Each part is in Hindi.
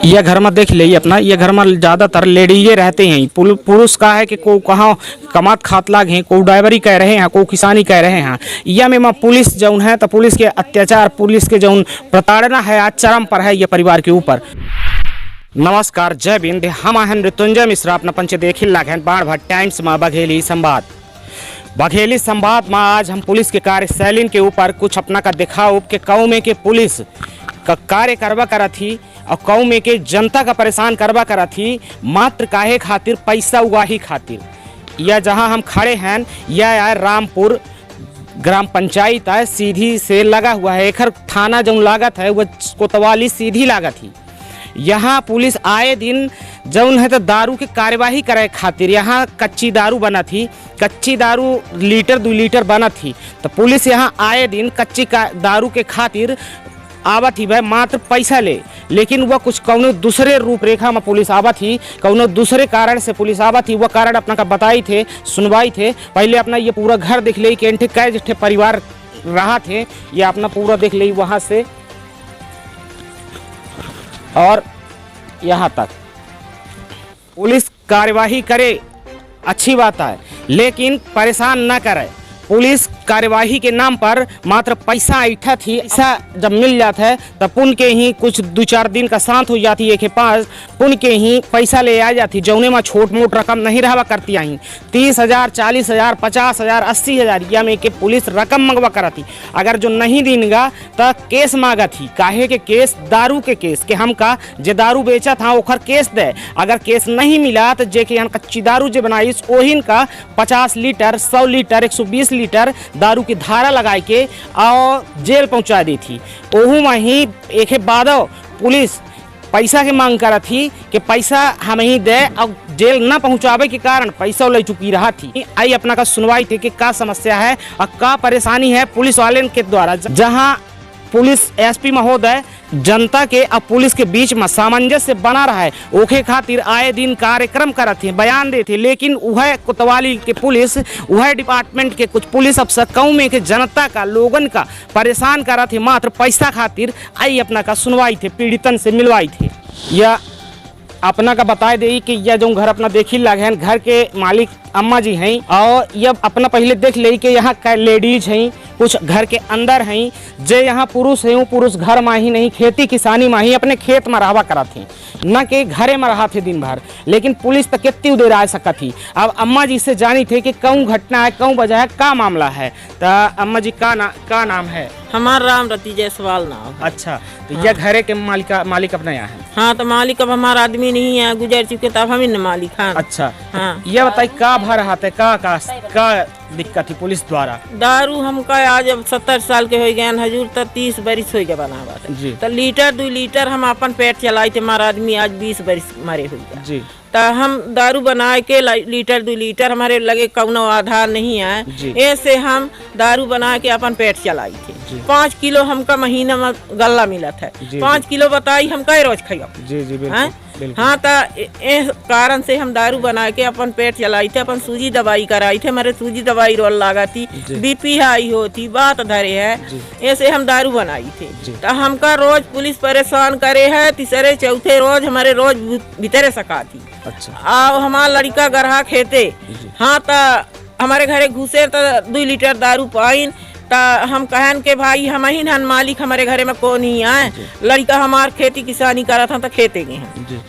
यह घर में देख ली अपना, यह घर में ज़्यादातर लेडीजे रहते हैं। पुरुष का है कि को कहाँ कमात खात लाग हैं, को ड्राइवरी कह रहे हैं, को किसानी कह रहे हैं। यह में पुलिस जौन है तो पुलिस के अत्याचार, पुलिस के जौन प्रताड़ना है आज चरम पर है यह परिवार के ऊपर। नमस्कार, जय बिंद। हम हैं मृत्युंजय मिश्रा, अपना पंच देखिल लाग हैं बाढ़ भट्ट टाइम्स में बघेली संवाद में आज हम पुलिस के कार्यशैली के ऊपर कुछ अपना का दिखाओ कि कौ में के पुलिस का कार्य करवा करा थी और कौ में के जनता का परेशान करवा करा थी मात्र काहे खातिर, पैसा उगाही खातिर। यह जहां हम खड़े हैं यह है रामपुर ग्राम पंचायत है, सीधी से लगा हुआ है। एक थाना जो लागत है वह कोतवाली सीधी लागत ही। यहाँ पुलिस आए दिन जौन है तो दारू की कार्यवाही करे खातिर, यहाँ कच्ची दारू बना थी, कच्ची दारू लीटर 2 लीटर बना थी, तो पुलिस यहाँ आए दिन कच्ची दारू के खातिर आवत ही भाई मात्र पैसा ले। लेकिन वह कुछ कौनो दूसरे रूपरेखा में पुलिस आवत ही, कौनो दूसरे कारण से पुलिस आवत ही। वह कारण अपना का बताई थे, सुनवाई थे। पहले अपना ये पूरा घर देख ले कि इनके कै जिठे परिवार रहा थे, ये अपना पूरा देख ले वहाँ से और यहाँ तक। पुलिस कार्यवाही करे अच्छी बात है, लेकिन परेशान न करे। पुलिस कार्यवाही के नाम पर मात्र पैसा ऐठा थी। पैसा जब मिल जाता है तब पुन के ही कुछ 2-4 दिन का शांत हो जाती है के पास, पुन के ही पैसा ले आ जाती। जौने में छोट मोट रकम नहीं रहा करती आई 30,000, 40,000, 50,000, 80,000 या में के पुलिस रकम मंगवा कराती। अगर जो नहीं देगा तो केस मांगा थी। काहे के केस? दारू के केस के हम का जे दारू बेचा था ओखर केस दे। अगर केस नहीं मिला तो जे के यहाँ कच्ची दारू जो बनाई ओहिन का 50 लीटर, 100 लीटर, 120 लीटर दारू की धारा लगा के और जेल पहुंचा दी थी। ओहू में ही एक बाद पुलिस पैसा के मांग करा थी कि पैसा हम ही दे, और जेल न पहुंचावे के कारण पैसा ले चुकी रहा थी। आई अपना का सुनवाई थी कि क्या समस्या है और क्या परेशानी है पुलिस वाले के द्वारा। जहां पुलिस एसपी महोदय जनता के और पुलिस के बीच में सामंजस्य बना रहा है, ओखे खातिर आए दिन कार्यक्रम करते हैं, बयान देते। लेकिन वह कोतवाली के पुलिस, वह डिपार्टमेंट के कुछ पुलिस अफसर कौ में के जनता का, लोगन का परेशान करा थे मात्र पैसा खातिर। आई अपना का सुनवाई थे, पीड़ितन से मिलवाई थे। यह अपना का बताए दे कि यह जो घर अपना देखी लगे हैं, घर के मालिक अम्मा जी हैं। और यह अपना पहले देख ले कि यहाँ लेडीज हैं, कुछ घर के अंदर हैं, जे यहाँ पुरुष हैं। पुरुष घर में ही नहीं, खेती किसानी में ही अपने खेत में रहवा करा थे, न कि घरे में रहा थे दिन भर। लेकिन पुलिस तक कितनी देर आ सका थी। अब अम्मा जी से जानी थे कि कौन घटना है, कौन वजह है, क्या मामला है। तो अम्मा जी का नाम है? हमारा राम रती जायसवाल नाम। अच्छा, तो यह घरे के मालिक अपना यहाँ है? हाँ, तो मालिक अब हमारा आदमी नहीं है, गुजर चुके, तब हम ही न मालिक हैं। अच्छा, हाँ। यह बताइए का भर रहा था, का दिक्कत थी पुलिस द्वारा? दारू हमका आज अब 70 साल के हो गए हजूर, तो 30 बरिस हो गया बना हुआ जी। तो लीटर 2 लीटर हम अपन पेट चलाई थे। हमारा आदमी आज 20 बरिस मरे हुए जी। तो हम दारू बना के लीटर 2 लीटर हमारे लगे कौनो आधार नहीं है, ऐसे हम दारू बना के अपन पेट चलाई थे। 5 किलो हमका महीना में गल्ला मिला था। 5 किलो बताई हम कई रोज खाइयो। जी जी, बिल्कुल। हाँ, तो इस कारण से हम दारू बना के अपन पेट चलाई थे, अपन सूजी दवाई कराई थे। हमारे सूजी दवाई रोल लगा थी, बीपी हाई होती, बात धरे है, ऐसे हम दारू बनाई थे। तो हमका रोज पुलिस परेशान करे है। तीसरे चौथे रोज हमारे रोज भीतरे सका थी। अच्छा। आओ हमारा लड़का गरहा खेते। हाँ, तो हमारे घरे घुसे तो 2 लीटर दारू पाइन। तो हम कहन के भाई हम ही न मालिक, हमारे घरे में कौन ही आए। लड़का हमार खेती किसानी करा था तो खेते गए हैं।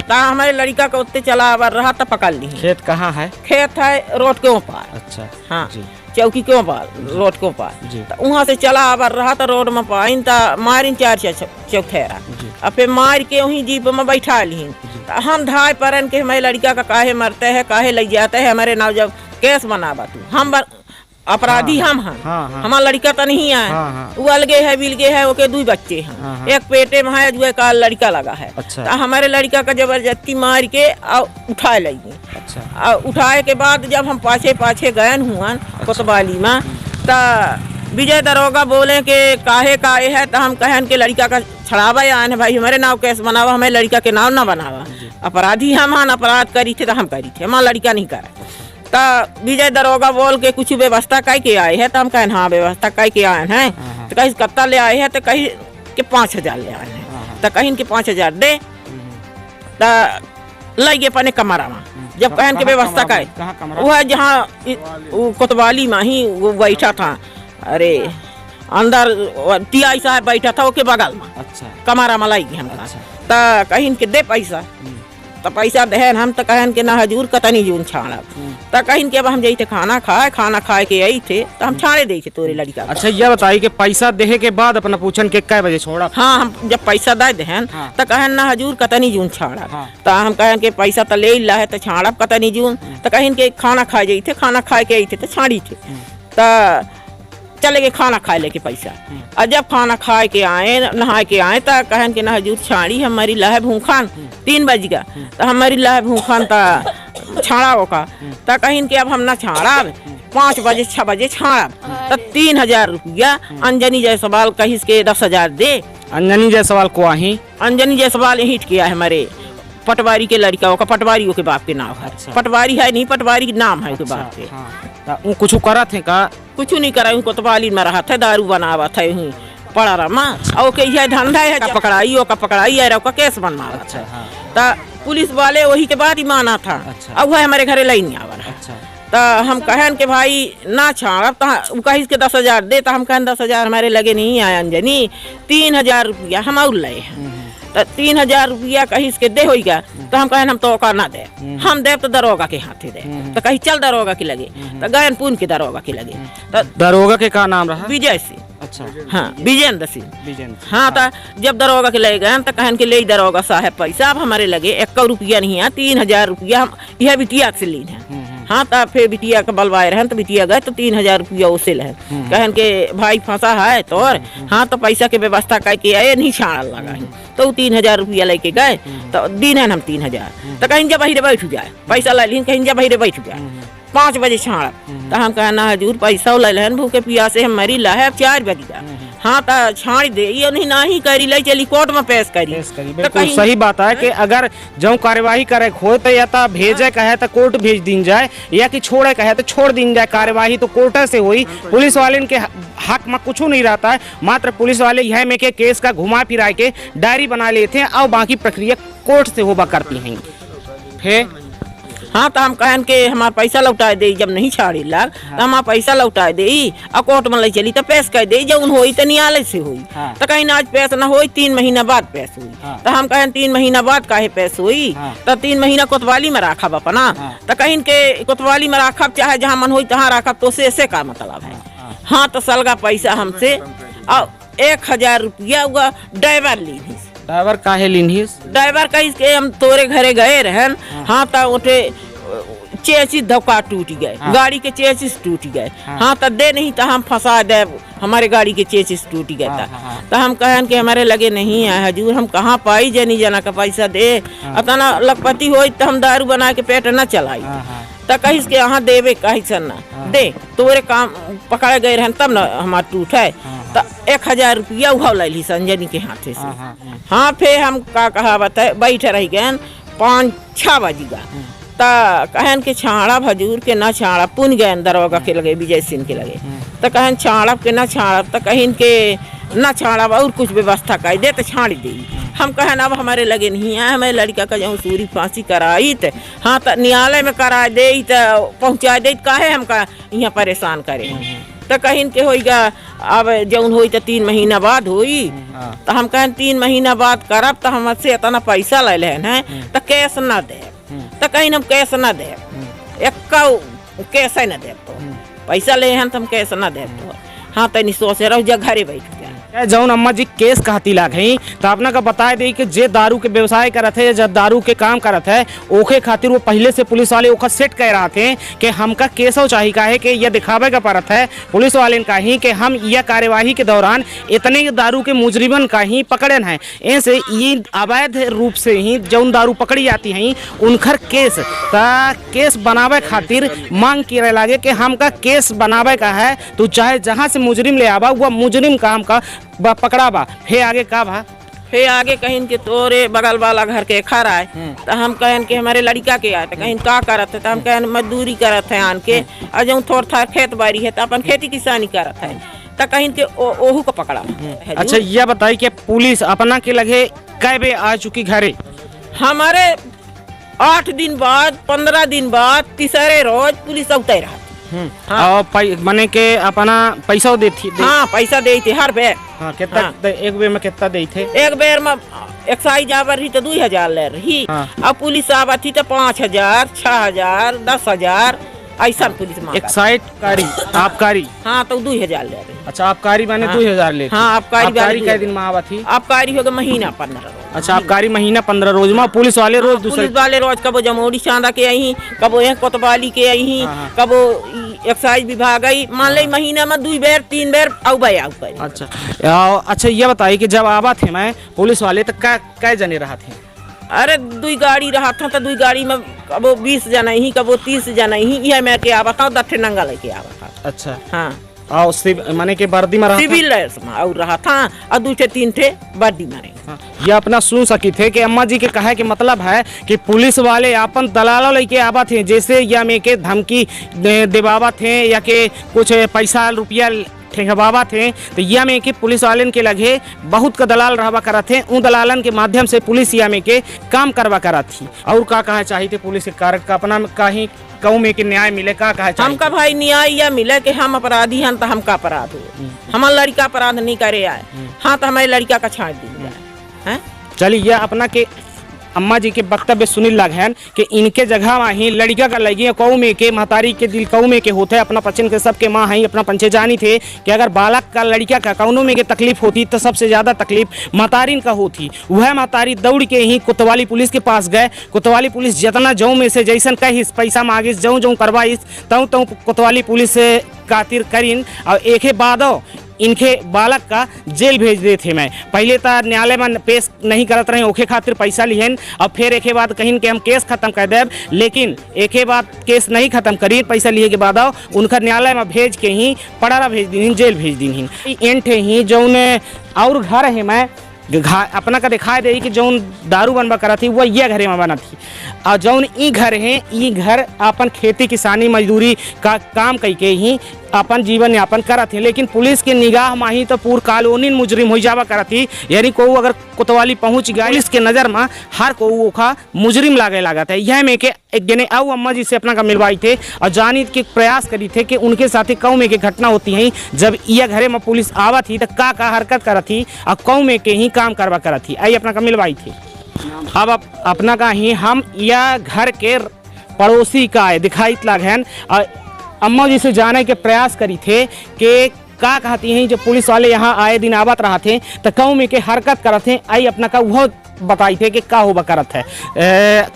तो हमारे लड़का का उत्ते चला आवर रहा तो पकड़ ली। खेत कहाँ है? खेत है रोड के ऊपर। अच्छा। हाँ, चौकी के ऊपर, रोड के ऊपर। तो वहाँ से चला आवर रहा तो रोड में पाइन तो मारिन 4 चौथेरा, और फिर मार के वहीं जीप में बैठा ली। तो हम धाय परन के हमारे लड़का का काहे मरते है, काहे लग जाता है, हमारे नाव जब केस बनावा तू हम अपराधी। हम हैं। हमारा लड़का तो नहीं है। वो अलगे है, बिलगे है, ओके 2 बच्चे हैं। एक पेटे में है, जो का लड़का लगा है। अच्छा। तो हमारे लड़का का जबरदस्ती मार के उठा लगी। अच्छा। उठाए के बाद जब हम पाछे गए हुआ कोतवाली में, तो विजय दरोगा बोले के काहे है। तो हम कहन के लड़का का छड़ावा आए भाई, हमारे नाव केस बनावा, हमारे लड़का के नाव न बनावा। अपराधी हम अपराध करी थे तो हम करी थे, हमारा लड़का नहीं करे। तो विजय दरोगा बोल के कुछ व्यवस्था कह के आए हैं। तो हम कहें हाँ व्यवस्था कह के आए हैं। तो कहीं कत्ता ले आए हैं, तो कहीं के 5,000 ले आए हैं। तो कहीं के 5,000 दे तो लगे अपने कमरा में जब कहन के व्यवस्था करे कहाँ कमरा? वह जहाँ कोतवाली में ही वो बैठा था। अरे अंदर टीआई साहब बैठा था ओके बगल में अच्छा कमरा में लाई हमका। अच्छा। तो कहीं के दे पैसा तो पैसा देहन हम तो कहन के ना हजूर कतनी जून छाड़ब। तो कहीं के अब हम जैसे खाना खाए के आई थे तो हम छाड़े दे थे तोरे लड़का। अच्छा ये बताइए कि पैसा देहे के बाद अपना पूछन के कै बजे छोड़ा? हाँ हम जब पैसा दे देहन हाँ। तो कहन ना हजूर कतनी जून छाड़ब। हाँ। तो हम कहन के पैसा तो ले ला है तो छाड़ब कतनी जून। तो कहीं के खाना खाए जाई थे खाना खाए के आई थे तो छाड़ी थे। तो चले गए खाना खाए लेके पैसा। और जब खाना खाए के आए नहाए के आए तो कहन के ना हजूर छाड़ी हमारी लह भूखान 3 बज गया। तो हमारी लह भूखान तो छाड़ा होगा। तो कहीं के अब हम ना छाड़ा 5 बजे 6 बजे छाड़ा तो 3000 रुपया अंजनी जायसवाल कहीं के 10,000 दे। अंजनी जायसवाल को आही? अंजनी जायसवाल हिट किया है हमारे पटवारी के लड़का का, पटवारी के बाप के नाम है। अच्छा। पटवारी है नहीं, पटवारी नाम है के बाप के। हाँ। वो कुछ करा थे का? कुछ नहीं करा, कोतवाली में रहा था, दारू बनावा था यूं पड़ा रमा और के यह धंधा है का पकड़ाई का पकड़ाई है का केस बनवा। अच्छा। हाँ। तो पुलिस वाले वही के बाद ही माना था। अच्छा। अब वह हमारे घरे लाइन आवा। अच्छा। तो हम कहन के भाई ना छाड़ब तो कहीं के 10,000 दे। तो हम कहन 10,000 हमारे लगे नहीं आए अंजनी 3000 रुपया हम और ले। तो 3000 रुपया कहीं के दे होगा। तो हम कहन हम तो का ना दे, हम दे तो दरोगा के हाथे दे। तो कहीं चल दरोगा के लगे तो गयन पुन के दरोगा के लगे। तो दरोगा के का नाम रहा? विजय सिंह। अच्छा। हाँ विजेंद्र सिंह। विजेंद्र। हाँ तो जब दरोगा के ले गए तो कहन के ले दरोगा साहब पैसा अब हमारे लगे 1 रुपया नहीं है 3000 रुपया हम यह बिटिया से लीन है। हाँ तो फिर बिटिया का बलवाए रहे तो बिटिया गए तो 3000 रुपया उसे ले कहन के भाई फंसा है तो और हाँ तो पैसा के व्यवस्था करके आए नहीं छाड़ा लगा है। तो 3000 रुपया लेके गए तो दिन है हम 3000। तो कहीं जब बहिरे बैठ जाए पैसा ले लीन कहीं जब बहिरे बैठ जाए 5 बजे छाड़ा। तो हम कहना हजूर पैसा ले लेन भूखे पिया से हमारी लाहे 4 बज गया। हाँ तो छाड़ दे ये नहीं करी ले चली कोर्ट में पेश करी। बिल्कुल सही बात है कि अगर जो कार्यवाही करे हो तो या तो भेजे कहे तो कोर्ट भेज दी जाए या कि छोड़े कहे तो छोड़ दी जाए। कार्यवाही तो कोर्ट से हुई, पुलिस वाले के हक में कुछ नहीं रहता है। मात्र पुलिस वाले यह में के केस का घुमा फिरा के डायरी बना लेते हैं और बाकी प्रक्रिया कोर्ट से होगा करती हैं। फिर हाँ तो हम कहन के हमारा पैसा लौटा दे जब नहीं छाड़ी लाग तो हमारा पैसा लौटा दे और कोर्ट में ले चली तो पेश कर दे जब हुई तो न्यायालय से हुई। हाँ। तो कहीं आज पेश ना हुई 3 महीना बाद पेश हुई। हाँ। तो हम कहन 3 महीना बाद काहे पेश हुई। हाँ। तो 3 महीना कोतवाली में राखब अपना। हाँ। तो कहीं के कोतवाली में राखब चाहे जहाँ मन हुई तहाँ राखब तो से का मतलब है। हाँ तो सलगा पैसा हमसे और 1000 रुपया हुआ ड्राइवर ली। ड्राइवर काहे लीन? ड्राइवर कहीं के हम तोरे घरे गए रहन। हाँ तो उठे चेसिस धक्का टूट गए। हाँ। गाड़ी के चेसिस टूट गए। हाँ। हाँ तो दे नहीं तो हम फंसा दे हमारे गाड़ी के चेसिस टूट गए। हाँ, था हाँ। तो हम कहन के हमारे लगे नहीं है हजूर हम कहाँ पाई जनी जना का पैसा दे। अतना लखपति हो तो हम दारू बना के पेट न चलाई। तो कहीं के यहाँ देवे कहीं सन्ना दे तोरे काम पकड़े गए रहन तब न हमारा टूट है। तो 1000 रुपया उहाव ली संजनी के हाथे से। हाँ फिर हम का कहावत है बैठे रह गए 5-6 बजेगा। तो कहन के छाड़ा हजूर के ना छाड़ा पुन गए दरोगा के लगे विजय सिंह के लगे। तो कहन छाड़ब के ना छाड़ब तो कहीं के ना छाड़ब और कुछ व्यवस्था कर दे तो छाड़ी दे। हम कहन अब हमारे लगे नहीं है हमारे लड़का का जो सूरी फांसी कराई तो हाँ तो न्यायालय में करा दे तो पहुँचा दे काहे हम का यहाँ परेशान करे। तो कहीं के होगा अब जौन हुई तो 3 महीना बाद हुई। तो हम कहन 3 महीना बाद करब तो हमसे इतना पैसा ले लेन है तो कैश ना दे। तो कहीं हम कैश ना दे कैश न दे तो पैसा ले हैं तो हम कैश ना दे तो। हाँ तनी सोचे रहो जब घरे बैठ गया जौन अम्मा जी केस कहती लाग है तो अपना का बताए दी कि जे दारू के व्यवसाय करत है जब दारू के काम करत है ओखे खातिर वो पहले से पुलिस वाले ओखा सेट कह रहा थे कि हमका केसो चाहिए का है कि यह दिखावे का परत है पुलिस वाले का ही कि हम यह कार्यवाही के दौरान इतने दारू के मुजरिमन का ही पकड़न है। ऐसे ये अवैध रूप से ही जौन दारू पकड़ी जाती हैं उनकर केस बनावे खातिर मांग करे लागे कि हमका केस बनावे का है तो चाहे जहाँ से मुजरिम ले आवा वह मुजरिम का हमका पकड़ा बा। फिर आगे का भा? फिर आगे कहीं के तोरे बगल वाला घर के खा रहा है तो हम कहन के हमारे लड़का के आए तो कहीं का करत है तो हम कहन मजदूरी करत है आन के और जो थोड़ा था खेत बाड़ी है तो अपन खेती किसानी करत है तो कहीं के ओहू को पकड़ा। अच्छा यह बताइए कि पुलिस अपना के लगे कै बे आ चुकी घरे? हमारे 8 दिन बाद 15 दिन बाद तीसरे रोज पुलिस उतर रहा। और माने के अपना पैसा देती हाँ पैसा दे थे हर बेर। हाँ कितना एक बेर में कितना दे थे? एक बेर में एक्साइज आवर रही तो 2000 ले रही। अब पुलिस आवर थी तो 5000 6000 10,000 ऐसा पुलिस मांगा। एक्साइज कारी आबकारी हाँ तो 2000 ले रही। अच्छा आबकारी माने 2000 ले? हाँ आबकारी कै दिन में आवा थी? आबकारी होगा महीना 15 रोज। अच्छा आबकारी महीना 15 रोज में। पुलिस वाले रोज दूसरे पुलिस वाले रोज कबो जमोड़ी चांदा के आई, कबो यहाँ कोतवाली के आई, कबो एक्साइज विभाग आई। मान ली महीना में 2 बेर 3 बेर आउबाई। अच्छा ये बताइए कि जब आवा थे मैं पुलिस वाले तो कै जने रहा थे? अरे 2 गाड़ी रहा था तो 2 गाड़ी में कबो 20 जना ही कबो 30 जना ही यह मैं के आवा था, दठे नंगा लेके आवा था। अच्छा हाँ माने के वर्दी में रहा सिविल में और रहा था और 2-3 थे वर्दी में। ये अपना सुन सकी थे कि अम्मा जी के कहे के मतलब है कि पुलिस वाले अपन दलालों लेके आवा थे, जैसे या में के धमकी देवावा थे या के कुछ पैसा रुपया ठेकवावा थे, तो यह में के पुलिस वाले के लगे बहुत का दलाल रहवा करा थे। उन दलालन के माध्यम से पुलिस या में के काम करवा करा थी। और का कहा चाहिए थे पुलिस के कार्य का अपना कहीं कहूँ में के न्याय मिले? का कहा चाहिए हमका भाई न्याय या मिले कि हम अपराधी हैं तो हमका अपराध हो, हमारा लड़का अपराध नहीं करे आए हाँ तो हमारे लड़का का छाट दी जाए। चलिए अपना के अम्मा जी के वक्तव्य सुनिल लगन कि इनके जगह में ही लड़का का लगी कौ में के महतारी के दिल कौ में के होते अपना पचन के सबके माँ ही अपना पंचे जानी थे कि अगर बालक का लड़का का कौनों में के तकलीफ होती तो सबसे ज़्यादा तकलीफ महतारीन का होती। वह महतारी दौड़ के ही कोतवाली पुलिस के पास गए। कोतवाली पुलिस जितना जौ में से जैसन कहिस पैसा मांगिस जौ जौ करवाइस तौ तौ कोतवाली पुलिस से खातिर करीन और एक बादो इनके बालक का जेल भेज दे थे। मैं पहले तो न्यायालय में पेश नहीं करत रहे, ओखे खातिर पैसा लिहन और फिर एक बाद कहीं के हम केस खत्म कर देव, लेकिन एक बाद केस नहीं खत्म करी पैसा लिए के बाद उनका न्यायालय में भेज के ही पड़ारा भेज दी जेल भेज दी। एंठ ही जौन और घर है मैं अपना का दिखाई दे कि जौन दारू बनवा करा थी वह ये घरे में बना थी और जौन ई घर है ई घर अपन खेती किसानी मजदूरी का काम करके ही अपन जीवन यापन करा थे। लेकिन पुलिस के निगाह में ही तो पूर कानूनी मुजरिम हो जावा करा थी, यानी को अगर कोतवाली पहुंच गया पुलिस के नज़र में हर को ओखा मुजरिम लागे लागत है। यह में के एक जने आओ अम्मा जी से अपना का मिलवाई थे और जानी के प्रयास करी थे कि उनके साथ कौ में के घटना होती है जब यह घरे में पुलिस आवा थी तो का हरकत करा थी और कौ में के ही काम करवा करा थी। आई अपना का मिलवाई थी। अब अपना का ही हम यह घर के पड़ोसी का दिखाई लगन और अम्मा जी से जाने के प्रयास करी थे कि का कहती हैं जब पुलिस वाले यहाँ आए दिन आवत रहा थे तो कौ में के हरकत करत थे। आई अपना का वह बताई थे कि का होबा करत है।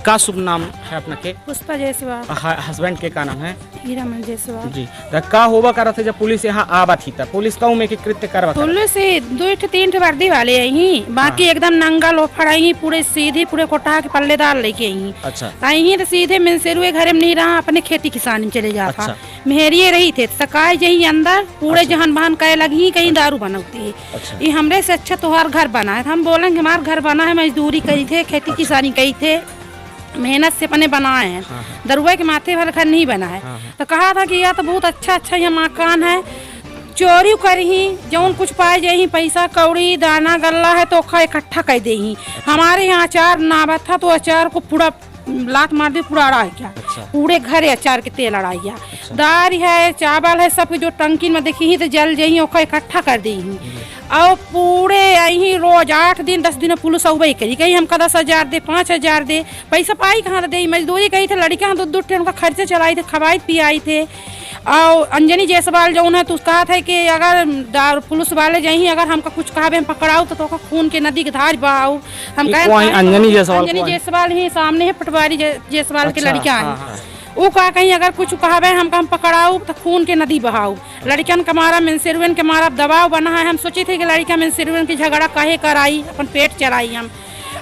का शुभ नाम है अपना के? पुष्पा जायसवाल। हस्बैंड के का नाम है? हीरामन जायसवाल जी। तो का होबा करत है जब पुलिस यहाँ आवा थी तब पुलिस कौ में के कृत्य करवा? पुलिस 2-3 वर्दी वाले आई, बाकी एकदम नंगा लोफड़ आई, पूरे सीधे पूरे कोटा के पल्लेदार लेके आई। अच्छा आई तो सीधे मिनसेरुए घर में नहीं रहा, अपने खेती किसानी में चले जाता। अच्छा। मेहरिए रही थे सकाय जही अंदर पूरे जहान बहन कहे लगी कहीं दारू बनौती है। अच्छा। ये हमरे से अच्छा तुम्हार घर बना है। हम बोलेंगे हमारा घर बना है, मजदूरी करी थे, खेती किसानी करी थे, मेहनत से अपने बनाए हैं। दरुआ के माथे वाला घर नहीं बना है। तो कहा था कि यह तो बहुत अच्छा यह मकान है, चोरी करी जौन कुछ पाए जाही पैसा कौड़ी दाना गल्ला है तो इकट्ठा कर दे। हमारे यहाँ अचार नाबा था तो अचार को पूरा लात मार दी पूरा अड़ाई गया। अच्छा। पूरे घर अचार के तेल अड़ाई गया। अच्छा। दाल है चावल है सब जो टंकी में देखी तो जल जाही ओखा इकट्ठा कर दी और पूरे आई रोज 8 दिन 10 दिन पुलिस अवई करी कही हमका 10,000 दे 5,000 दे पैसा पाई कहाँ दे मजदूरी कही थे लड़के दूध थे उनका खर्चे चलाई थे खवाई पियाई थे। और अंजनी जायसवाल जो है तो कहा था कि अगर पुलिस वाले जाही अगर हमका कुछ कहा हम पकड़ाऊ तो खून के नदी के धार बहाऊ। हम कहे अंजनी जायसवाल ही सामने है पटवारी जायसवाल के लड़का है वो कहा कहीं अगर कुछ कहा हम पकड़ाऊ तो खून के नदी बहाऊ। लड़कियन के मारा मिनसिरवन के मारा दबाव बना है। हम सोचे थे कि लड़का मिनसिरवन की झगड़ा काहे कराई अपन पेट चराई हम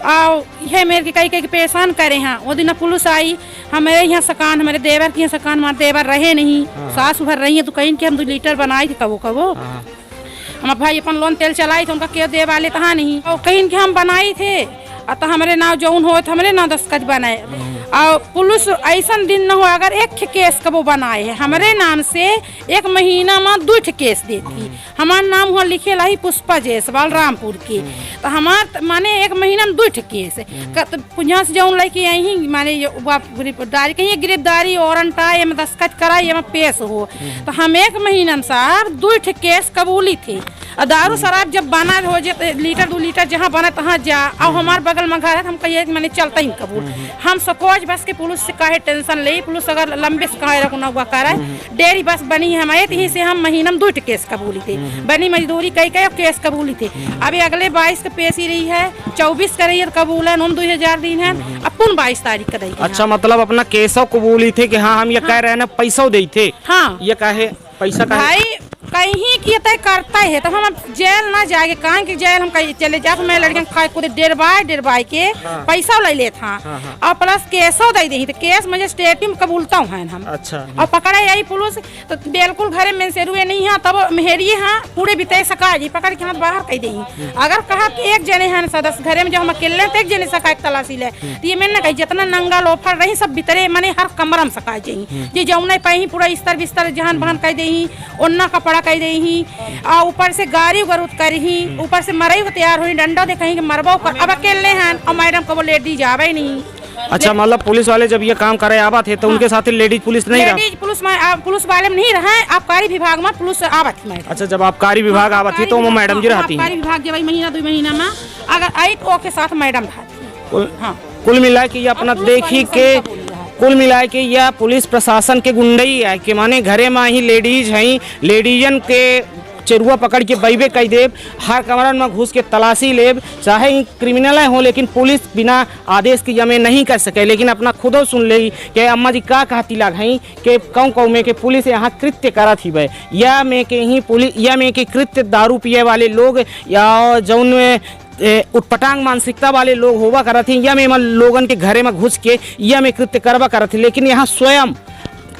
और यह मेरे कई परेशान करे हैं। वो दिन पुलिस आई हमारे यहाँ सकान हमारे देवर की सकान हमारे देवर रहे नहीं सास भर रही है तो कहीं कि हम 2 लीटर बनाई थे कबो कबो हम भाई अपन लोन तेल चलाई थे उनका क्या दे वाले तहाँ नहीं और कहीं के हम बनाई थे तो हमारे नाव जौन हो तो हमारे नाव दस्तखत बनाए। और पुलिस ऐसा दिन न हो अगर एक केस कबो बनाए है हमारे नाम से 1 महीना में 2 केस देती। हमारा नाम हुआ लिखे लाई पुष्पा जायसवाल रामपुर की, तो हमार माने 1 महीना में 2 केस पुंजा से जौन लड़की यही माने गिरफ्तारी कहीं गिरफ्तारी वारंट आए में दस्तखत कराई में पेश हो, तो हम 1 महीना में साहब 2 केस कबूली थे। और दारू शराब जब बना हो जाए लीटर 2 लीटर जहाँ बना तहाँ जा, और हमारे बगल में घर है हम कहिए मैंने चलता ही कबूल। हम सकोच बस के पुलिस से काहे टेंशन ले, पुलिस अगर लंबे से कहे रखना हुआ करे डेरी बस बनी है हमारे, यही से हम महीना में 2 केस कबूली थे। बनी मजदूरी कई केस कबूली थे। अभी अगले 22 के पेशी रही है, 24 का रही है कबूल है, 2000 दिन है, अपन 22 तारीख का रही। अच्छा, मतलब अपना केसों कबूली थे कि हाँ हम ये कह रहे हैं ना पैसा दे थे। हाँ, ये काहे पैसा भाई कहीं की तय करता है तो हम जेल ना जाएंगे, कहाँ की जेल हम कहीं चले जाए। मैं लड़कियां खाए कूदे डेरबाई के पैसा ले ले था और प्लस केसो दे दी, तो केस मजिस्ट्रेट में कबूलता हूँ हम। अच्छा, और पकड़े आई पुलिस तो बिल्कुल घरे में से रुए नहीं है, तब मेहरी हाँ पूरे बिताए सका जी पकड़ के हाथ बाहर कह दी। अगर कहा कि एक जने हैं सदस्य घरे में जब हम अकेले तो 1 जने सका तलाशी ले, तो ये मैंने कही जितना नंगा लोफर रही सब बितरे मैंने हर कमरा में सका जाई जी जौन पाई पूरा इस्तर बिस्तर जहान बहन कह दी, ओन्ना कपड़ा कह दही, और ऊपर से गाड़ी गरुत करही, ऊपर से मरई को तैयार हुई डंडा दे कहीं मरबो कर। अब अकेले हैं और मैडम को वो लेडीज जावे नहीं। अच्छा, मतलब पुलिस वाले जब ये काम करे आवा थे तो उनके साथ लेडीज पुलिस नहीं रहा? लेडीज पुलिस वाले में नहीं रहा, आबकारी विभाग में पुलिस आवत थी मैडम। अच्छा, जब आबकारी विभाग आवत थी तो वो मैडम जी रहती हैं? आबकारी विभाग जब महीना 2 महीना में अगर आई तो के साथ मैडम रहती। हाँ, कुल मिला के ये अपना देखी के कुल मिलाए के यह पुलिस प्रशासन के गुंडई है कि माने घरे में ही लेडीज हैं, लेडीजन के चरुआ पकड़ के बैबे कई देव, हर कमरन में घुस के तलाशी लेब, चाहे क्रिमिनल हो लेकिन पुलिस बिना आदेश के यमे नहीं कर सके। लेकिन अपना खुदो सुन ले कि अम्मा जी का कहती लग हैं कि कौं में के पुलिस यहाँ कृत्य करा थी भाई, या में के ही पुलिस या में के कृत्य दारू पिए वाले लोग या जौन उटपटांग मानसिकता वाले लोग होवा करत हैं, या में लोगन के घरे में घुस के या में कृत्य करवा करत है। लेकिन यहाँ स्वयं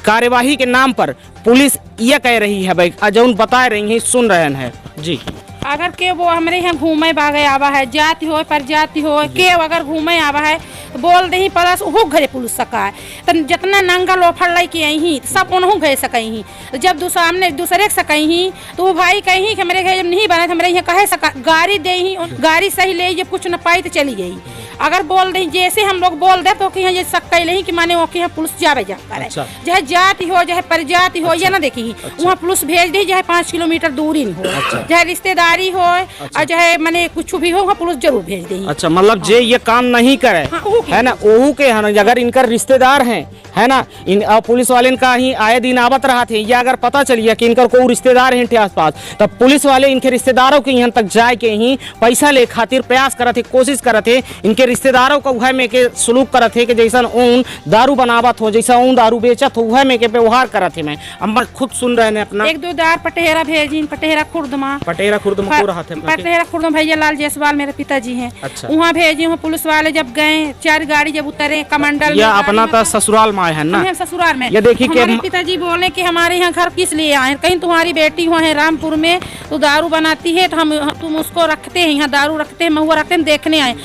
कार्यवाही के नाम पर पुलिस यह कह रही है भाई, जौन बता रही है सुन रहे हैं जी। अगर के वो हमारे यहाँ घूमे बागे आवा है, जाति हो प्रजाति हो के अगर घूमे आवा है तो बोल दे प्लस वो घरे पुलिस सका है, तो जितना नंगा लोफर लाई के आई सब उन्हों घे सकही। जब सामने दूसरे सकही तो वो भाई कहीं कि मेरे घर नहीं बना हमारे यहाँ कहे सका गाड़ी दे ही, गाड़ी सही ले जब कुछ न पाई तो चली गई। अगर बोल दे जैसे हम लोग बोल दे तो ये सक्का नहीं कि माने वो यहाँ पुलिस जावे जा करे। अच्छा। चाहे जाति हो चाहे प्रजाति हो, या ना देखी वहाँ पुलिस भेज दी, चाहे 5 किलोमीटर दूरी हो, चाहे रिश्तेदारी हो और चाहे माने कुछ भी हो वहाँ पुलिस जरूर भेज दी। अच्छा, मतलब जे ये काम नहीं करे है ना ओहू के अगर इनका रिश्तेदार हैं है ना, इन पुलिस वाले का ही आए दिन आवत रहा थे, या अगर पता चलिए कि इनका कोई रिश्तेदार है आस पास, तब पुलिस वाले इनके रिश्तेदारों के यहाँ तक जाए के ही पैसा ले खातिर प्रयास करते, कोशिश करते, इनके रिश्तेदारों को वह में के सलूक करते कि जैसा ऊन दारू बनावत हो, जैसा ऊन दारू बेचत हो वह में के व्यवहार करते। मैं अम्मा खुद सुन रहे हैं अपना 1-2 दार पटेरा भेजी, पटेरा खुर्द में पटेरा खुर्द में भैया लाल जायसवाल मेरे पिताजी हैं। अच्छा। वहाँ भेजी, वहाँ पुलिस वाले जब गए 4 गाड़ी जब उतरे कमंडल या अपना तो ससुराल में है ना, ससुराल में ये देखिए कि हमारे पिताजी बोले कि हमारे यहाँ घर किस लिए आए, कहीं तुम्हारी बेटी हुआ है रामपुर में तो दारू बनाती है तो तुम उसको रखते हैं, यहाँ दारू रखते हैं महुआ रखते हैं, देखने आए।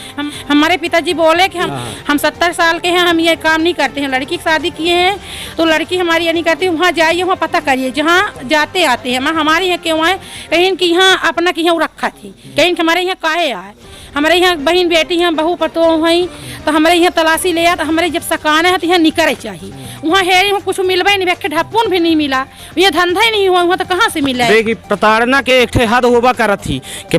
हमारे पिताजी बोले कि हम 70 साल के हैं, हम ये काम नहीं करते हैं, लड़की की शादी किए हैं तो लड़की हमारी ये नहीं करती, वहाँ जाइए वहाँ पता करिए जहाँ जाते आते हैं। हमारे यहाँ क्यों आए, कहीं कि यहाँ अपना की यहाँ रखा थी, कहीं हमारे यहाँ काहे आए, हमारे यहाँ बहन बेटी यहाँ बहू पतो हुई तो हमारे यहाँ तलाशी ले तो हमारे जब सकाना है तो यहाँ निकले चाहिए। वहाँ हेरी वहाँ कुछ मिलवा नहीं, बैठे ढप्पून भी नहीं मिला, ये धंधा ही नहीं हुआ, वहाँ तो कहाँ से मिला। देखिए प्रताड़ना के एक हद होबा करत थी कि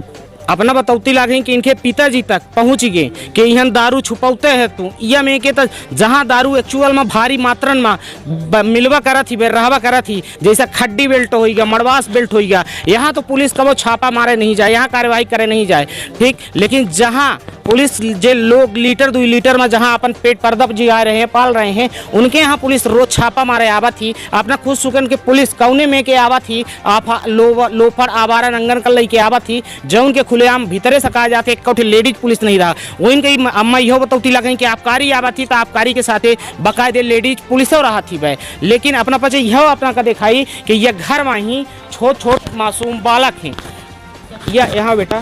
अपना बतौती लागे कि इनके पिताजी तक पहुंच गए कि यहाँ दारू छुपौते है तू या में के तो जहाँ दारू एक्चुअल में भारी मात्रा में मिलवा करा थी रहवा करा थी, जैसा खड्डी बेल्ट होगा मड़वास बेल्ट होगा, यहाँ तो पुलिस कबो छापा मारे नहीं जाए, यहाँ कार्रवाई करे नहीं जाए, ठीक। लेकिन जहाँ पुलिस जे लोग लीटर 2 लीटर में जहाँ अपन पेट पर्दा जिगा रहे हैं पाल रहे हैं, उनके यहाँ पुलिस रोज छापा मारे आवा थी। अपना खुद सुकन के पुलिस कौने में के आवा थी, लोफर आवारा नंगन कर लेके आवा थी, जो उनके खुलेआम भीतरे सका जाके कौटे लेडीज पुलिस नहीं रहा। वो इनके अम्मा यहो बतौती लगे कि आबकारी आवा थी तो आबकारी के साथ बाकायदे लेडीज पुलिसों रहा थी भाई। लेकिन अपना पचे यह अपना का दिखाई कि यह घर में ही छोट छोट मासूम बालक हैं। या यहाँ बेटा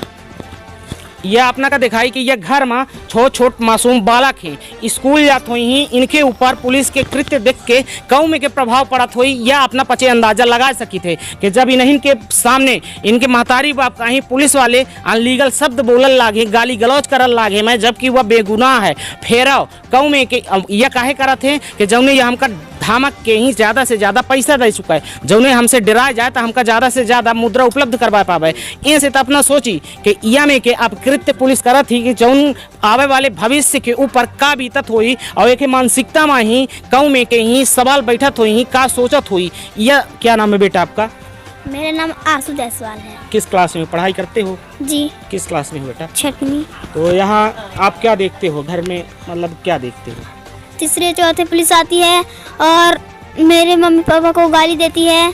यह अपना का दिखाई कि यह घर में छोट छोट मासूम बालक हैं, स्कूल जात हुई ही इनके ऊपर पुलिस के कृत्य देख के कौ में के प्रभाव पड़त हुई, या अपना पचे अंदाजा लगा सकी थे कि जब इन्हीं के सामने इनके महतारी बाप कहीं पुलिस वाले अनलीगल शब्द बोलल लागे, गाली गलौज करल लागे मैं, जबकि वह बेगुनाह है। फेराव कौ में के यह काहे करत है कि जौने यह हमका धमक के ही ज़्यादा से ज़्यादा पैसा दे चुका है, जौने हमसे डराया जाए तो हमका ज़्यादा से ज़्यादा मुद्रा उपलब्ध करवा पावे। ऐसे तो अपना सोची कि या में के अब कृत्य पुलिस करत ही कि जौन आवे वाले भविष्य के ऊपर का बीतत हुई और एक मानसिकता में ही कौ में के ही सवाल बैठत हुई, का सोचत हुई। यह क्या नाम है बेटा आपका? मेरा नाम आसू जायसवाल है। किस क्लास में पढ़ाई करते हो? जी। किस क्लास में हो बेटा? 6वीं। तो यहाँ आप क्या देखते हो घर में, मतलब क्या देखते हो? तीसरे चौथे पुलिस आती है और मेरे मम्मी पापा को गाली देती है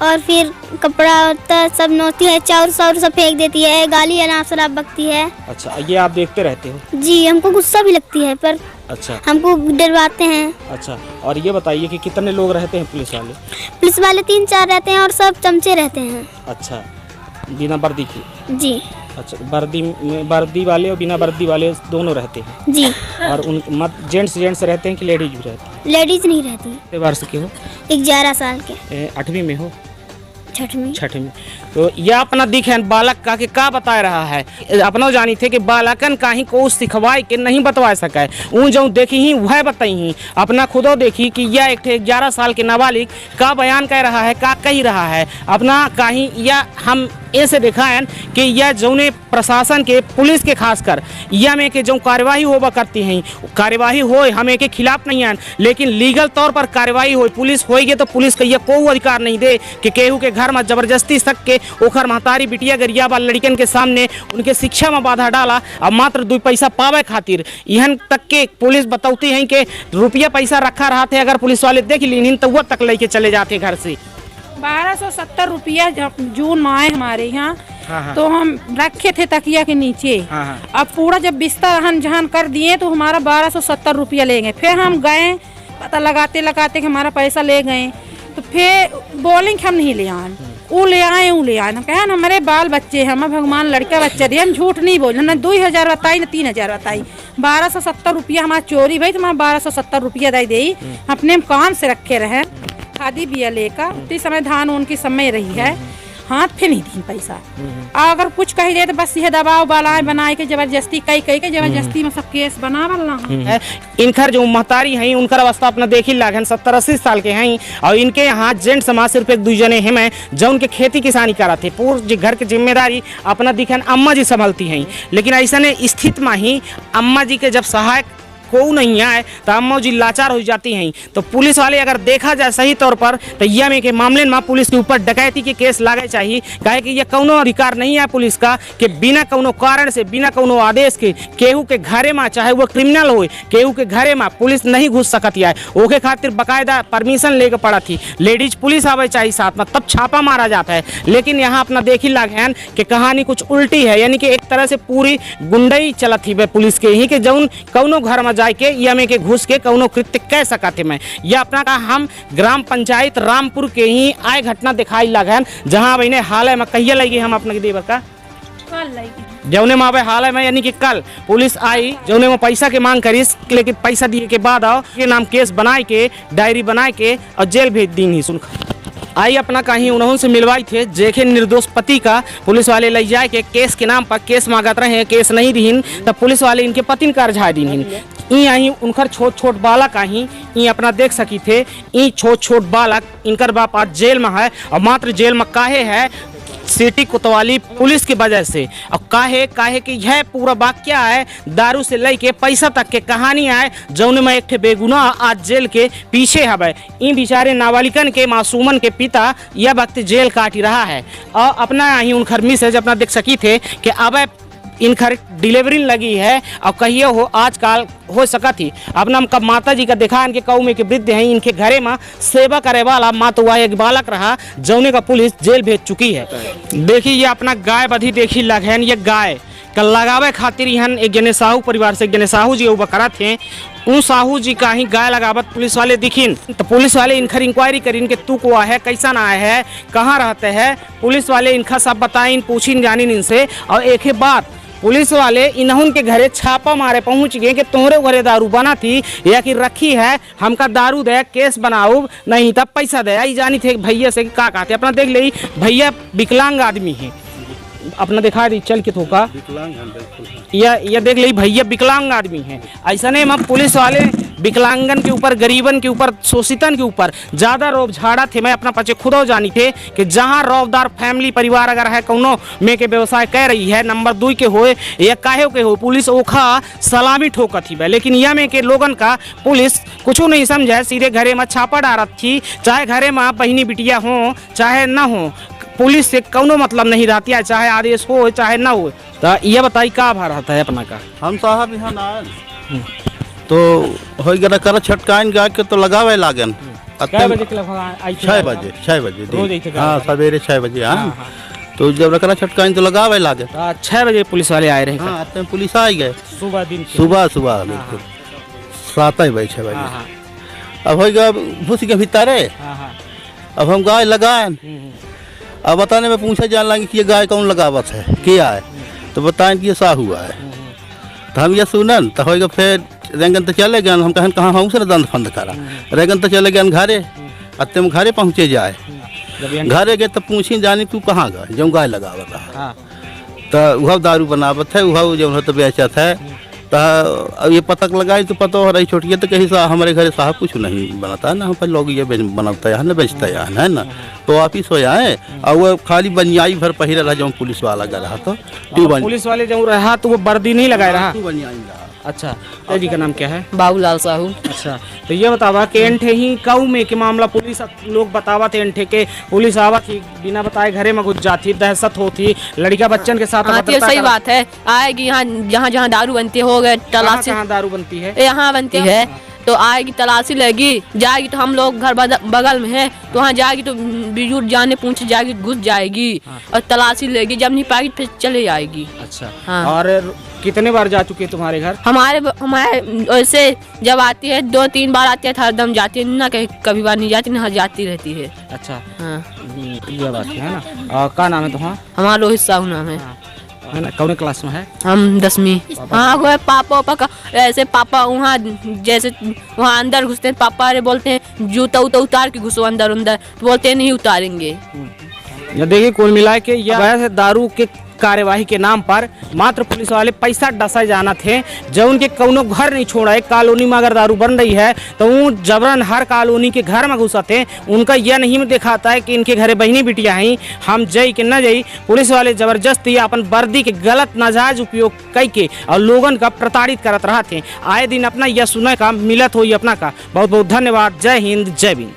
और फिर कपड़ा सब नोचती है, चाउर साउर सब फेंक देती है, गाली अनाप शराब बकती है। अच्छा, ये आप देखते रहते हो? जी, हमको गुस्सा भी लगती है पर अच्छा, हमको डरवाते हैं। अच्छा, और ये बताइए कि कितने लोग रहते हैं पुलिस वाले? पुलिस वाले 3-4 रहते हैं और सब चमचे रहते हैं। अच्छा, बिना वर्दी के? जी। अच्छा, वर्दी वाले और बिना वर्दी वाले दोनों रहते हैं? जी। और उन जेंट्स रहते हैं कि लेडीज भी रहती है? लेडीज नहीं रहती। कितने वर्ष के हो? 11 साल के। 8वीं में हो? 6वीं। 6वीं। तो यह अपना दिख है बालक का कि का बता रहा है, अपना जानी थे कि बालकन का ही को सिखवाए के नहीं बतवा सका है, ऊँ जो देखी ही वह बताई ही, अपना खुदो देखी कि यह एक 11 साल के नाबालिग का बयान कह रहा है, का कही रहा है अपना कहीं। या हम ऐसे देखा है कि यह जौने प्रशासन के पुलिस के खासकर यह में के जो कार्यवाही होवा करती हैं, कार्यवाही हो हमें के खिलाफ नहीं है, लेकिन लीगल तौर पर कार्यवाही हो पुलिस होगी तो पुलिस का यह कोई अधिकार नहीं दे कि केहू के घर में जबरदस्ती सक के ओखर महतारी बिटिया गरिया वाल लड़कन के सामने उनके शिक्षा में बाधा डाला और मात्र 2 पैसा पावे खातिर। यहाँ तक के पुलिस बताती है कि रुपया पैसा रखा रहा थे, अगर पुलिस वाले देख लीन तो वह तक लेके चले जाते घर से। 1270 रुपया जून में आए हमारे यहाँ। हाँ। तो हम रखे थे तकिया के नीचे। हाँ। अब पूरा जब बिस्तर हन जहान कर दिए तो हमारा 1270 रुपया ले गए। फिर हम गए पता लगाते लगाते कि हमारा पैसा ले गए, तो फिर बोलेंगे हम नहीं ले आए, वो ले आए हम कहे ना हमारे बाल बच्चे हैं, हम भगवान लड़का बच्चा दिए, हम झूठ नहीं बोले, ना 2000 बताई ना 3000 बताई। 1270 रुपया हमारा चोरी भाई, तो हमारा 1270 रुपया दे दी। अपने काम से रखे रहे, खादी बिया लेकर उतनी समय धान उनकी समय रही है, हाथ फिर नहीं दी पैसा। अगर कुछ कही दे तो बस यह दबाव बालाएं बनाए के जबरदस्ती कई के जबरदस्ती में सब केस बना वाला। इनकर जो महतारी हैं उनकर अवस्था अपना देख ही लागन 70-80 साल के हैं, और इनके यहाँ जेंट समाज सिर्फ 1-2 जने हैं जो उनके खेती किसानी करते थे, पूरे घर की जिम्मेदारी अपना दिखन अम्मा जी संभलती हैं। लेकिन ऐसा स्थिति में ही अम्मा जी के जब सहायक को नहीं आए तो अम्मा जी लाचार हो जाती हैं। तो पुलिस वाले अगर देखा जाए सही तौर पर तो यह में के मामले में पुलिस के ऊपर डकैती के केस लागे चाहिए, काहे कि यह कौनो अधिकार नहीं है पुलिस का कि बिना कौनो कारण से बिना कौनो आदेश के केहू के घरे में, चाहे वो क्रिमिनल हो, केहू के घरे में पुलिस नहीं घुस सकती है। ओके खातिर बाकायदा परमिशन लेके पड़ा थी, लेडीज पुलिस आवे चाहिए साथ में, तब छापा मारा जाता है। लेकिन यहाँ अपना देख ही लागे कि कहानी कुछ उल्टी है, यानी कि एक तरह से पूरी गुंडई चलत ही पुलिस के ही कि जौन कौनो घर में जाए के या में के घुस के कौनो कृत्य कह सका थे। मैं यह अपना का हम ग्राम पंचायत रामपुर के ही आए घटना दिखाई लगन, जहाँ अब इन्हें हाल में कहिए लगी हम अपने देवर का जौने में आवे हाल में, यानी कि कल पुलिस आई जौने में पैसा के मांग करी, लेकिन पैसा दिए के बाद आओ के नाम केस बनाए के डायरी बनाए के और जेल भेज दी ही। सुन आई अपना कहीं उन्होंने से मिलवाई थे जेके निर्दोष पति का पुलिस वाले ले जाए के केस के नाम पर केस मांगत रहे, केस नहीं दीन तब पुलिस वाले इनके पति का रझा दीन। यहीं उनकर छोट छोट बालक आई ये अपना देख सकी थे, ये छोट छोट बालक इनकर बाप आज जेल में है, और मात्र जेल में काहे है सिटी कोतवाली पुलिस की वजह से। और काहे कि यह पूरा वाक्य है दारू से लेके पैसा तक के कहानी है, जौन में एक थे बेगुनाह आज जेल के पीछे हवे। इन बेचारे नाबालिगन के मासूमन के पिता यह वक्त जेल काट रहा है, और अपना ही उनकर मिसेज अपना देख सकी थे कि अब इनकर डिलीवरी लगी है और कहिए हो आजकल हो सका थी। अपना कब माता जी का देखा इनके कौ में के वृद्ध हैं, इनके घरे में सेवा करे वाला माँ वह एक बालक रहा जौने का पुलिस जेल भेज चुकी है। देखिए ये अपना गाय बधी देखी लगन, ये गाय कल लगावे खातिर यहाँ एक जने साहू परिवार से एक जने साहू जी बकरा थे, उन साहू जी का ही गाय लगावत पुलिस वाले दिखिन। तो पुलिस वाले इनखर इंक्वायरी करीन के तू को है कैसा ना आया है कहाँ रहते हैं, पुलिस वाले इनका सब बताइन पूछिन जानिन इनसे। और एक ही बात पुलिस वाले इन्हों के घरे छापा मारे पहुंच गए कि तोहरे घरे दारू बना थी या कि रखी है, हमका दारू दे, केस बनाओ, नहीं तब पैसा दे। आई जानी थे भैया से का कहते अपना देख ले, भैया विकलांग आदमी है, अपना दिखा दी चल के थोका, या देख ली भैया विकलांग आदमी है। ऐसा नहीं हम पुलिस वाले विकलांगन के ऊपर, गरीबन के ऊपर, शोषितन के ऊपर ज़्यादा रोब झाड़ा थे। मैं अपना पचे खुद जानी थे कि जहाँ रौबदार फैमिली परिवार अगर है कौनो में के व्यवसाय कह रही है, नंबर 2 के होए या काहे के हो, पुलिस ओखा सलामी ठोकत ही। लेकिन यह में के लोगन का पुलिस कुछ नहीं समझे, सीधे घरे में छापा डालत थी, चाहे घरे में बहनी बिटिया हो चाहे ना हो, पुलिस से कौनो मतलब नहीं रहती है, चाहे आदेश हो चाहे ना हो। तो ये बताई का भार रहता है अपना का? हम साहब यहाँ आए तो हो गया कर छटकाइन गा के तो लगावे लागन। कै बजे के लगभग आई? 6 बजे 6 बजे रोज आई थे? हाँ सवेरे 6 बजे। हाँ तो जब रखना छटकाइन तो लगावे लागे। 6 बजे पुलिस वाले आए रहे? हाँ आते पुलिस आ गए सुबह दिन सुबह बिल्कुल 7 बजे 6 बजे। अब हो गया भूसी के भीतर है। अब हम गाय लगाए, अब बताने में पूछे जान लगे कि ये गाय कौन लगावत है, क्या है, तो बताएं कि ये सा हुआ है। तो हम ये सुनन तो होगा, फिर रेंगन तो चले गए, हम कहन कहाँ हम से दंड फंद करा, रेंगन तो चले गए घरे, अत्ते में घरे पहुँचे जाए, घरे गए तो पूछी जानी तू कहाँ गए, जो गाय लगावत रहा, तो वह दारू बनावत है, वह जो तो बेचत है। तो अब ये पतक लगाई तो पता हो रही छोटी, तो कहीं सा हमारे घर साहब कुछ नहीं बनाता है ना, हम पर लोग ये बनाता है ना, बेचता है ना, तो वापिस हो जाए। और वो खाली बनियाई भर पहिरे रहा, जो पुलिस वाला गया रहा, तो पुलिस वाले जो रहा तो वो वर्दी नहीं लगाए रहा। बनियाई रहा। अच्छा, तेजी का नाम क्या है? बाबूलाल साहू। अच्छा, तो ये बतावा कि एंठे ही काऊ में के मामला पुलिस लोग बतावा थे, एंठे के पुलिस आवा थी बिना बताए घरे में घुस जाती, दहशत होती, लड़का बच्चन के साथ। हाँ, तो सही बात है, आएगी यहाँ जहाँ जहाँ दारू बनती हो गए तलाशी, कहाँ दारू बनती है? यहाँ बनती है, तो आएगी तलाशी लेगी, जाएगी तो हम लोग घर बगल में है, तो वहाँ जाएगी तो बिजुर जाने पूछ जाएगी, घुस जाएगी और तलाशी लेगी, जब नहीं पाएगी फिर चले जाएगी। अच्छा, हाँ। और कितने बार जा चुके हैं तुम्हारे घर? हमारे वैसे जब आती है 2-3 बार आती है, हरदम जाती है ना, कभी बार नहीं जाती ना, जाती रहती है। अच्छा, हाँ ये बात है ना। और क्या नाम है तुम्हारा? हमारा रोहित साहू नाम है। कौन क्लास में है? हम 10वीं। हाँ वो पापा का ऐसे, पापा वहाँ जैसे वहाँ अंदर घुसते हैं, पापा अरे बोलते हैं जूता उता उतार के घुसो अंदर, तो बोलते हैं नहीं उतारेंगे। ये देखिए कुल मिला के यह दारू के कार्यवाही के नाम पर मात्र पुलिस वाले पैसा डसा जाना थे, जब उनके कौनो घर नहीं छोड़ा है। कॉलोनी में अगर दारू बन रही है तो वो जबरन हर कॉलोनी के घर में घुसाते, उनका यह नहीं दिखाता है कि इनके घरे बहनी बिटिया हैं, हम जई कि न जई। पुलिस वाले जबरदस्ती अपन वर्दी के गलत नाजायज उपयोग करके और लोगन का प्रताड़ित करत रहते। आए दिन अपना यह सुने का मिलत हो अपना का। बहुत बहुत धन्यवाद। जय हिंद, जय भीम।